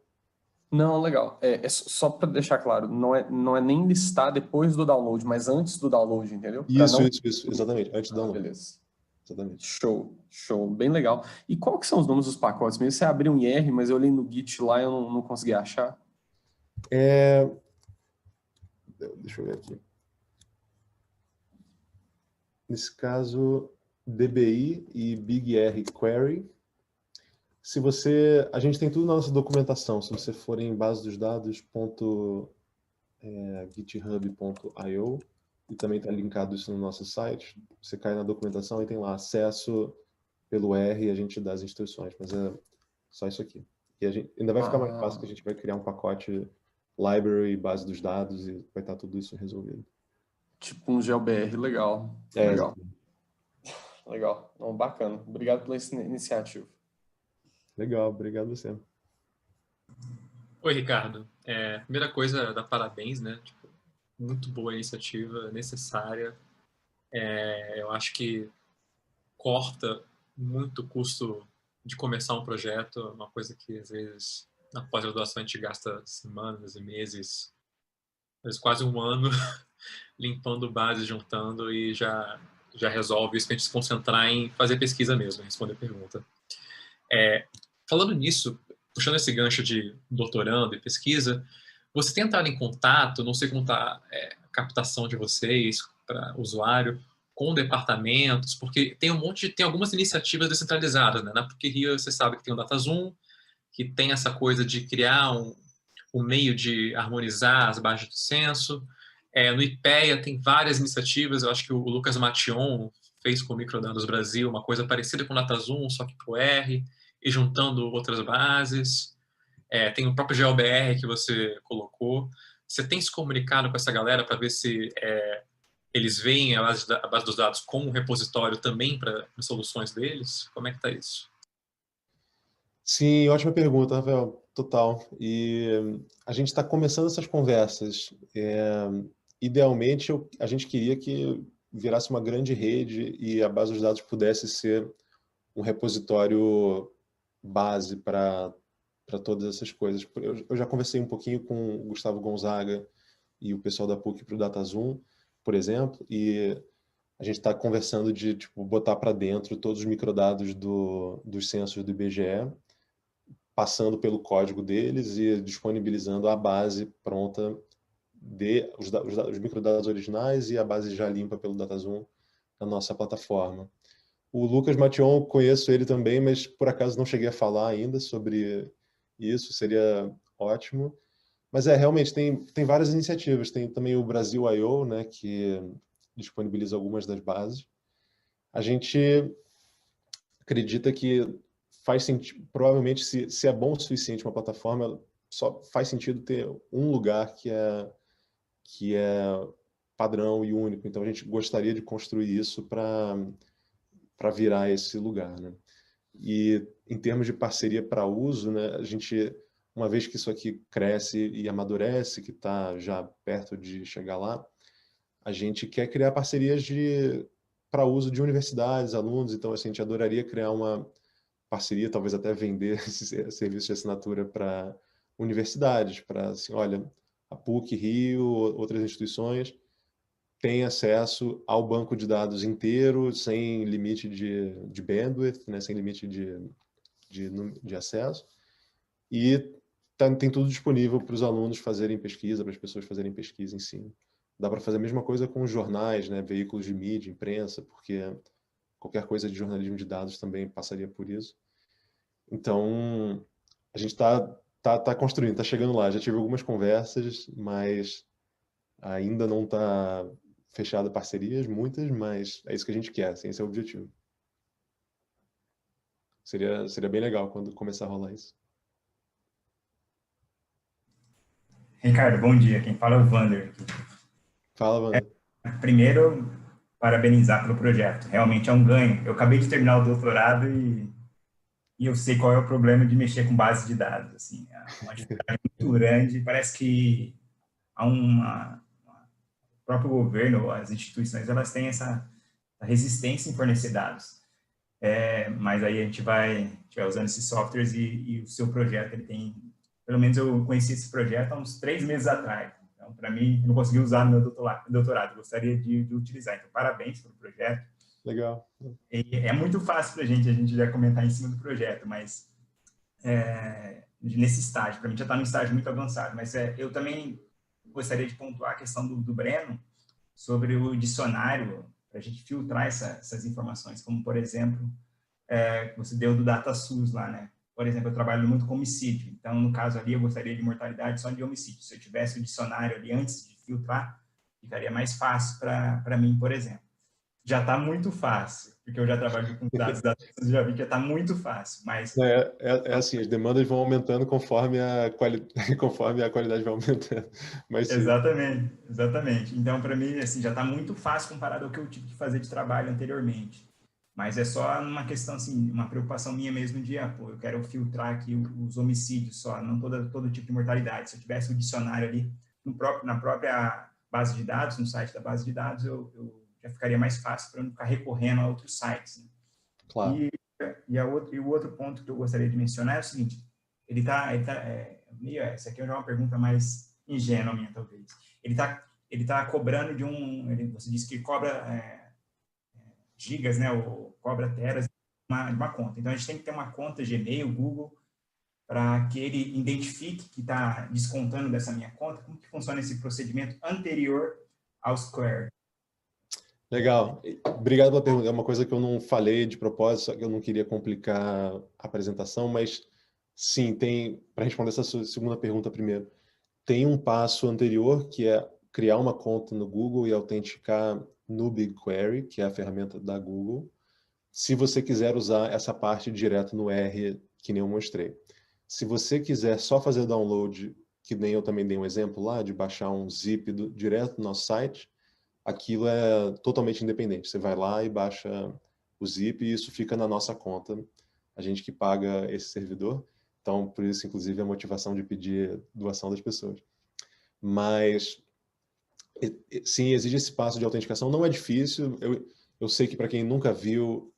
Não, legal. Só para deixar claro, não é nem listar depois do download, mas antes do download, entendeu? Isso, exatamente, antes do download. Beleza. Exatamente. Show, bem legal. E qual que são os nomes dos pacotes mesmo? Você abriu um IR, mas eu olhei no Git lá e eu não consegui achar. deixa eu ver aqui. Nesse caso, DBI e BigR Query. A gente tem tudo na nossa documentação. Se você for em basedosdados.github.io, e também está linkado isso no nosso site, você cai na documentação e tem lá acesso pelo R e a gente dá as instruções, mas é só isso aqui. E a gente, ainda vai ficar mais fácil que a gente vai criar um pacote library, base dos dados, e vai estar tudo isso resolvido. Tipo um GeoBR, legal. Legal. Legal. Não, bacana. Obrigado pela iniciativa. Legal, obrigado a você. Oi, Ricardo. Primeira coisa, dar parabéns, né? Tipo, muito boa iniciativa, necessária. Eu acho que corta muito o custo de começar um projeto, uma coisa que às vezes na pós-graduação a gente gasta semanas e meses, às vezes quase um ano limpando base, juntando e já resolve isso para a gente se concentrar em fazer pesquisa mesmo, em responder pergunta. Falando nisso, puxando esse gancho de doutorando e pesquisa, você tem entrado em contato, não sei como está a captação de vocês para usuário, com departamentos, porque tem tem algumas iniciativas descentralizadas, né? Na PUC-Rio você sabe que tem o DataZoom, que tem essa coisa de criar um meio de harmonizar as bases do censo. No IPEA tem várias iniciativas, eu acho que o Lucas Mation fez com o Microdados Brasil uma coisa parecida com o DataZoom, só que para o R, e juntando outras bases. Tem o próprio GeoBR que você colocou. Você tem se comunicado com essa galera para ver se eles veem a base dos dados como um repositório também para as soluções deles? Como é que está isso? Sim, ótima pergunta, Rafael. Total. E a gente está começando essas conversas. Idealmente, a gente queria que virasse uma grande rede e a base dos dados pudesse ser um repositório base para todas essas coisas. Eu já conversei um pouquinho com o Gustavo Gonzaga e o pessoal da PUC para o DataZoom, por exemplo, e a gente está conversando de botar para dentro todos os microdados dos censos do IBGE, passando pelo código deles e disponibilizando a base pronta os microdados originais e a base já limpa pelo DataZoom na nossa plataforma. O Lucas Mation, conheço ele também, mas por acaso não cheguei a falar ainda sobre isso, seria ótimo. Mas realmente tem várias iniciativas. Tem também o Brasil I/O, né, que disponibiliza algumas das bases. A gente acredita que faz sentido, provavelmente, se é bom o suficiente uma plataforma, só faz sentido ter um lugar que é padrão e único. Então a gente gostaria de construir isso para virar esse lugar, né? E em termos de parceria para uso, né, a gente, uma vez que isso aqui cresce e amadurece, que está já perto de chegar lá, a gente quer criar parcerias para uso de universidades, alunos. Então, assim, a gente adoraria criar uma parceria, talvez até vender esse serviço de assinatura para universidades, para, assim, olha, a PUC, Rio, outras instituições têm acesso ao banco de dados inteiro, sem limite de bandwidth, né, sem limite de acesso, e tem tudo disponível para os alunos fazerem pesquisa, para as pessoas fazerem pesquisa em si. Dá para fazer a mesma coisa com os jornais, né, veículos de mídia, imprensa, porque qualquer coisa de jornalismo de dados também passaria por isso. Então, a gente tá construindo, está chegando lá. Já tive algumas conversas, mas ainda não está fechada parcerias, muitas, mas é isso que a gente quer, assim, esse é o objetivo. Seria bem legal quando começar a rolar isso. Ricardo, bom dia. Quem fala é o Vander. Fala, Wander. Primeiro, parabenizar pelo projeto. Realmente é um ganho. Eu acabei de terminar o doutorado e eu sei qual é o problema de mexer com base de dados. Assim, é uma dificuldade muito grande. Parece que o próprio governo, as instituições, elas têm essa resistência em fornecer dados. Mas aí a gente vai usando esses softwares e o seu projeto, ele tem... Pelo menos eu conheci esse projeto há uns 3 meses atrás. Então, para mim, eu não consegui usar no meu doutorado. Gostaria de utilizar. Então, parabéns pelo projeto. Legal. E é muito fácil para a gente já comentar em cima do projeto, mas nesse estágio, para mim já está num estágio muito avançado. Mas eu também gostaria de pontuar a questão do Breno sobre o dicionário, para a gente filtrar essas informações, como, por exemplo, você deu do DataSUS lá, né? Por exemplo, eu trabalho muito com homicídio, então, no caso ali, eu gostaria de mortalidade só de homicídio. Se eu tivesse o dicionário ali antes de filtrar, ficaria mais fácil para mim, por exemplo. Já está muito fácil, porque eu já trabalho com dados e já vi que já está muito fácil, mas... assim, as demandas vão aumentando conforme conforme a qualidade vai aumentando. Mas, sim. Exatamente, exatamente. Então, para mim, assim, já está muito fácil comparado ao que eu tive que fazer de trabalho anteriormente. Mas é só uma questão, assim, uma preocupação minha mesmo de, pô, eu quero filtrar aqui os homicídios só, não todo tipo de mortalidade. Se eu tivesse o dicionário ali na própria base de dados, no site da base de dados, eu já ficaria mais fácil para não ficar recorrendo a outros sites. Né? Claro. E o outro ponto que eu gostaria de mencionar é o seguinte, essa aqui é já uma pergunta mais ingênua minha, talvez. Ele tá cobrando você disse que cobra gigas, né, ou cobra teras de uma conta. Então, a gente tem que ter uma conta Gmail, Google, para que ele identifique que está descontando dessa minha conta. Como que funciona esse procedimento anterior ao Square? Legal. Obrigado pela pergunta. É uma coisa que eu não falei de propósito, só que eu não queria complicar a apresentação, mas sim, para responder essa segunda pergunta primeiro, tem um passo anterior que é criar uma conta no Google e autenticar no BigQuery, que é a ferramenta da Google, se você quiser usar essa parte direto no R, que nem eu mostrei. Se você quiser só fazer o download, que nem eu também dei um exemplo lá, de baixar um zip direto no nosso site, aquilo é totalmente independente. Você vai lá e baixa o zip e isso fica na nossa conta. A gente que paga esse servidor. Então, por isso, inclusive, a motivação de pedir doação das pessoas. Mas, sim, exige esse passo de autenticação. Não é difícil. Eu sei que para quem nunca viu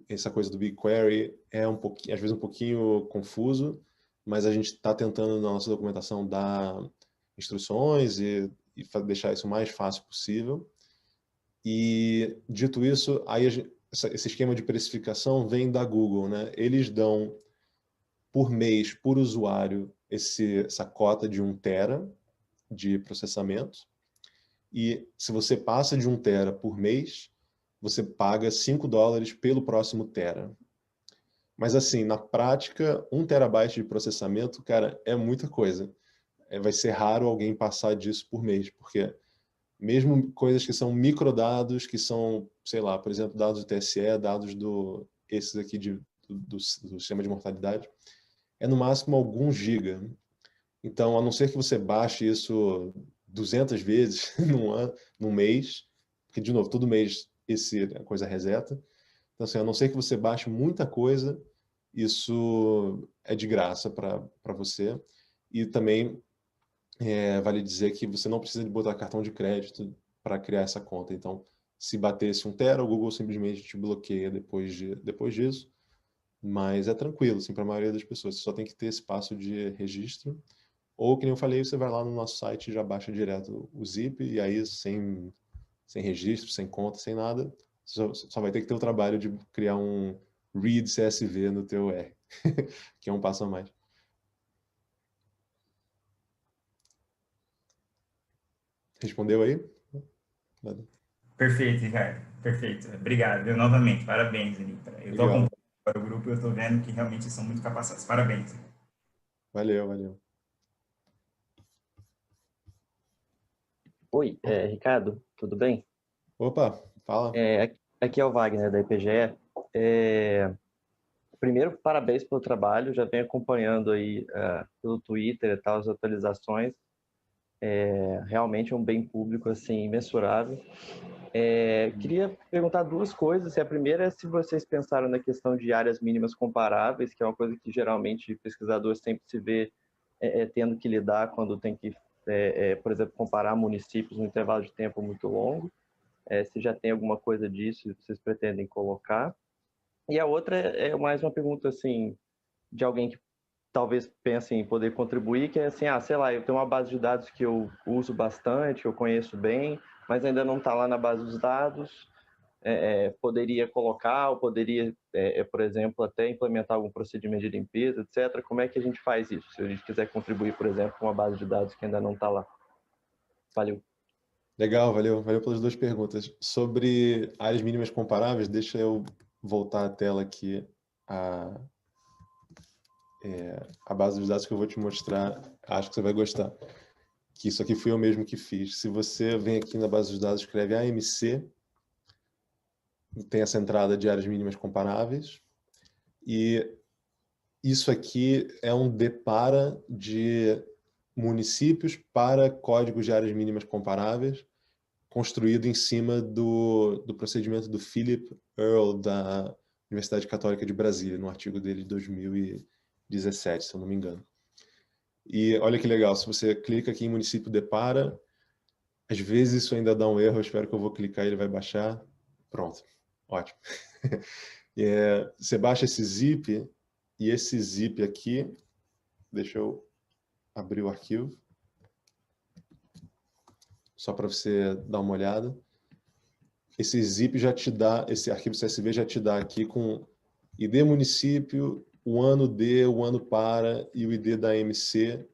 essa coisa do BigQuery, às vezes um pouquinho confuso, mas a gente está tentando na nossa documentação dar instruções e deixar isso o mais fácil possível. E, dito isso, aí esse esquema de precificação vem da Google, né? Eles dão por mês, por usuário, essa cota de 1 tera de processamento. E se você passa de 1 tera por mês, você paga $5 pelo próximo tera. Mas assim, na prática, 1 terabyte de processamento, cara, é muita coisa. Vai ser raro alguém passar disso por mês, porque mesmo coisas que são microdados, que são, sei lá, por exemplo, dados do TSE, dados esses aqui do sistema de mortalidade, é no máximo alguns giga. Então, a não ser que você baixe isso 200 vezes num mês, porque, de novo, todo mês a coisa reseta. Então, assim, a não ser que você baixe muita coisa, isso é de graça para você. E também vale dizer que você não precisa de botar cartão de crédito para criar essa conta. Então, se batesse 1 tera, o Google simplesmente te bloqueia depois disso. Mas é tranquilo, assim, para a maioria das pessoas. Você só tem que ter esse passo de registro. Ou, que nem eu falei, você vai lá no nosso site e já baixa direto o zip, e aí sem registro, sem conta, sem nada, só vai ter que ter o trabalho de criar um read CSV no teu R, que é um passo a mais. Respondeu aí? Nada. Perfeito, Ricardo. Perfeito. Obrigado. Eu, novamente, parabéns, Anitta. Eu estou acompanhando o grupo e eu estou vendo que realmente são muito capacitados. Parabéns. Valeu. Oi, Ricardo, tudo bem? Opa, fala. Aqui é o Wagner, da IPGE. Primeiro, parabéns pelo trabalho, já venho acompanhando aí pelo Twitter e tal, as atualizações. Realmente é um bem público, assim, imensurável. Queria perguntar duas coisas. A primeira é se vocês pensaram na questão de áreas mínimas comparáveis, que é uma coisa que geralmente pesquisadores sempre se vê tendo que lidar quando tem que, por exemplo, comparar municípios num intervalo de tempo muito longo. Se já tem alguma coisa disso, vocês pretendem colocar. E a outra é mais uma pergunta, assim, de alguém que talvez pense em poder contribuir, que é assim, sei lá, eu tenho uma base de dados que eu uso bastante, eu conheço bem, mas ainda não está lá na base dos dados, poderia colocar, ou poderia, por exemplo, até implementar algum procedimento de limpeza, etc. Como é que a gente faz isso, se a gente quiser contribuir, por exemplo, com uma base de dados que ainda não está lá? Valeu. Legal, valeu pelas duas perguntas. Sobre áreas mínimas comparáveis, deixa eu voltar a tela aqui, a base dos dados que eu vou te mostrar, acho que você vai gostar. Que isso aqui fui eu mesmo que fiz. Se você vem aqui na base dos dados, escreve AMC, tem essa entrada de áreas mínimas comparáveis, e isso aqui é um depara de municípios para códigos de áreas mínimas comparáveis, construído em cima do procedimento do Philip Earle, da Universidade Católica de Brasília, no artigo dele de 2017, se eu não me engano. E olha que legal, se você clica aqui em município depara, às vezes isso ainda dá um erro, eu espero que eu vou clicar e ele vai baixar. Pronto, ótimo. Você baixa esse zip, e esse zip aqui, deixa eu abrir o arquivo, só para você dar uma olhada. Esse zip já te dá, esse arquivo CSV já te dá aqui com ID município, o ano de, o ano para e o ID da AMC.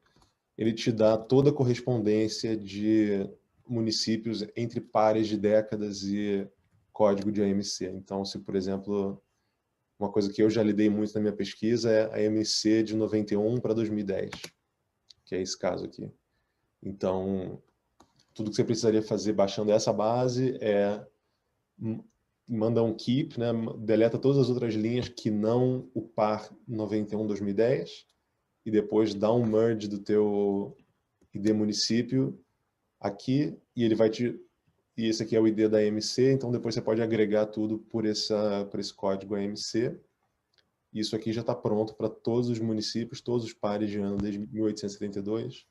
Ele te dá toda a correspondência de municípios entre pares de décadas e código de AMC. Então, se, por exemplo, uma coisa que eu já lidei muito na minha pesquisa é a AMC de 91 para 2010, que é esse caso aqui. Então, tudo que você precisaria fazer baixando essa base é manda um keep, né? Deleta todas as outras linhas que não o par 91-2010 e depois dá um merge do teu ID município aqui e ele vai te... E esse aqui é o ID da AMC, então depois você pode agregar tudo por esse código AMC. Isso aqui já está pronto para todos os municípios, todos os pares de ano desde 1872,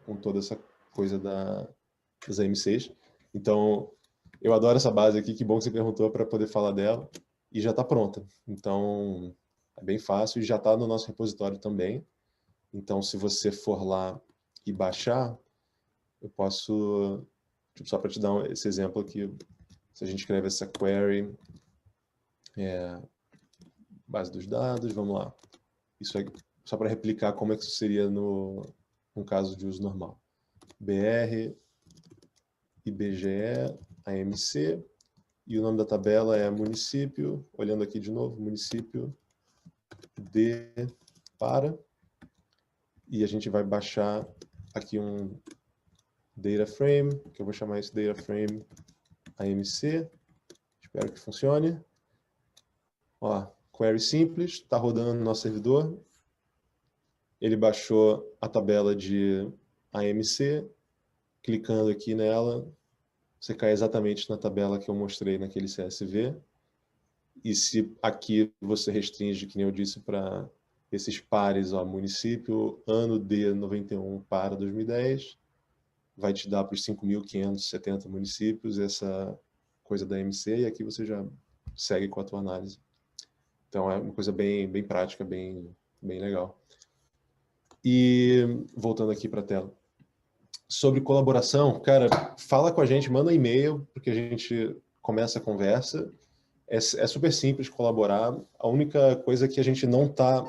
com toda essa coisa das AMCs. Então, eu adoro essa base aqui, que bom que você perguntou para poder falar dela, e já está pronta. Então, é bem fácil e já está no nosso repositório também. Então, se você for lá e baixar, eu posso, tipo, só para te dar esse exemplo aqui, se a gente escreve essa query, base dos dados, vamos lá. Isso é só para replicar como é que isso seria no caso de uso normal. BR, IBGE, AMC, e o nome da tabela é município, olhando aqui de novo, município de para, e a gente vai baixar aqui um data frame, que eu vou chamar esse data frame AMC, espero que funcione. Ó, query simples, está rodando no nosso servidor, ele baixou a tabela de AMC, clicando aqui nela, você cai exatamente na tabela que eu mostrei naquele CSV. E se aqui você restringe, que nem eu disse, para esses pares, ó, município, ano de 91 para 2010, vai te dar para os 5.570 municípios essa coisa da AMC, e aqui você já segue com a tua análise. Então é uma coisa bem prática, bem legal. E voltando aqui para a tela. Sobre colaboração, cara, fala com a gente, manda um e-mail, porque a gente começa a conversa. É super simples colaborar. A única coisa é que a gente não está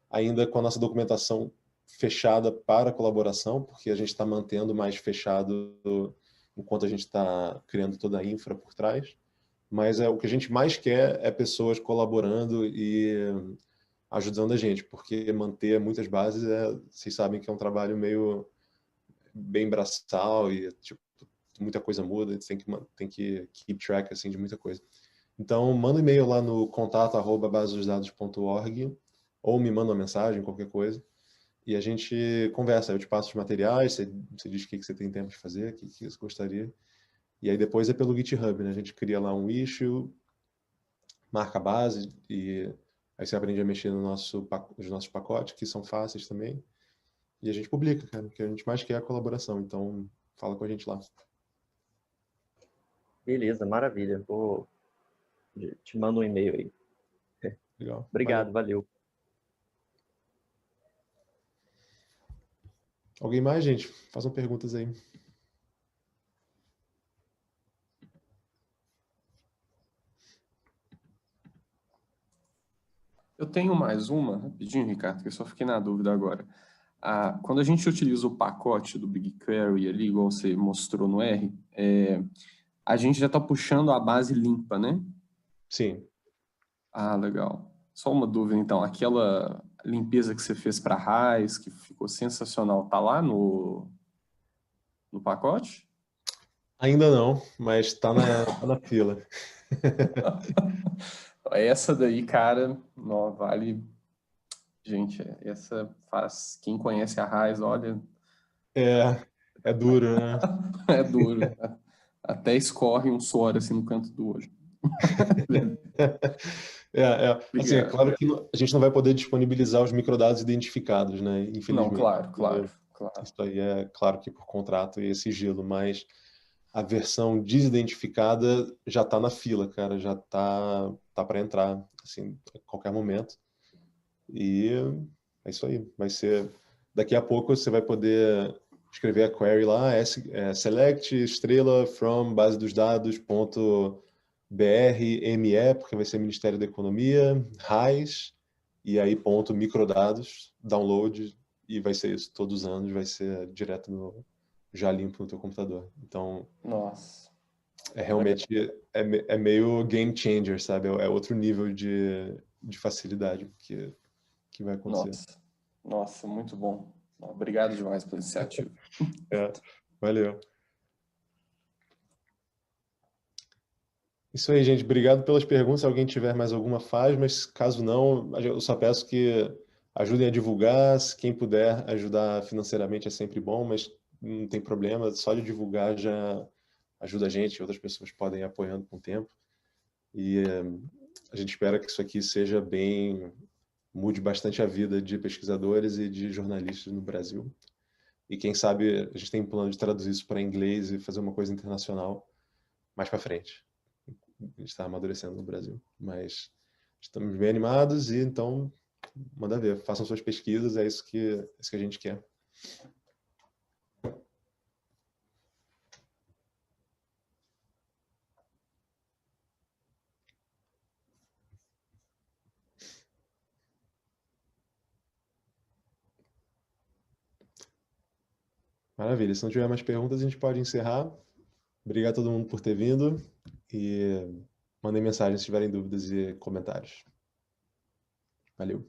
ainda com a nossa documentação fechada para colaboração, porque a gente está mantendo mais fechado enquanto a gente está criando toda a infra por trás. Mas o que a gente mais quer é pessoas colaborando e ajudando a gente, porque manter muitas bases, vocês sabem que é um trabalho meio bem braçal e tipo, muita coisa muda, tem que keep track assim, de muita coisa. Então, manda um e-mail lá no contato@basedosdados.org ou me manda uma mensagem, qualquer coisa, e a gente conversa. Eu te passo os materiais, você diz o que você tem tempo de fazer, o que você gostaria. E aí depois é pelo GitHub, né? A gente cria lá um issue, marca a base, e aí você aprende a mexer nos nossos pacotes, que são fáceis também. E a gente publica, cara, porque a gente mais quer a colaboração. Então, fala com a gente lá. Beleza, maravilha. Te mando um e-mail aí. Legal. Obrigado, valeu. Alguém mais, gente? Façam perguntas aí. Eu tenho mais uma, rapidinho, Ricardo, que eu só fiquei na dúvida agora. quando a gente utiliza o pacote do BigQuery ali, igual você mostrou no R, a gente já está puxando a base limpa, né? Sim. Ah, legal. Só uma dúvida, então. Aquela limpeza que você fez para raiz, que ficou sensacional, tá lá no pacote? Ainda não, mas tá na fila. Essa daí, cara, não, vale... Gente, essa faz... Quem conhece a raiz, olha... É duro, né? É duro. Até escorre um suor assim no canto do olho. Assim, é Obrigado. claro que a gente não vai poder disponibilizar os microdados identificados, né? Não, Infelizmente. claro. Isso aí é claro que por contrato e sigilo, mas a versão desidentificada já está na fila, cara, já tá para entrar, assim, a qualquer momento. E é isso aí, vai ser... Daqui a pouco você vai poder escrever a query lá, select estrela from base dos dados ponto BRME, porque vai ser Ministério da Economia, RAIS, e aí ponto microdados, download, e vai ser isso todos os anos, vai ser direto já limpo no teu computador. Então, Nossa. realmente é meio game changer, sabe? É outro nível de facilidade que vai acontecer. Nossa, muito bom. Obrigado demais pela iniciativa. Valeu. Isso aí, gente. Obrigado pelas perguntas. Se alguém tiver mais alguma, faz, mas caso não, eu só peço que ajudem a divulgar. Se quem puder ajudar financeiramente é sempre bom, mas não tem problema. Só de divulgar já ajuda a gente. Outras pessoas podem ir apoiando com o tempo. E a gente espera que isso aqui mude bastante a vida de pesquisadores e de jornalistas no Brasil. E quem sabe a gente tem um plano de traduzir isso para inglês e fazer uma coisa internacional mais para frente. A gente está amadurecendo no Brasil, mas estamos bem animados e então manda ver, façam suas pesquisas, é isso que a gente quer. Maravilha, se não tiver mais perguntas, a gente pode encerrar. Obrigado a todo mundo por ter vindo e mandem mensagens se tiverem dúvidas e comentários. Valeu.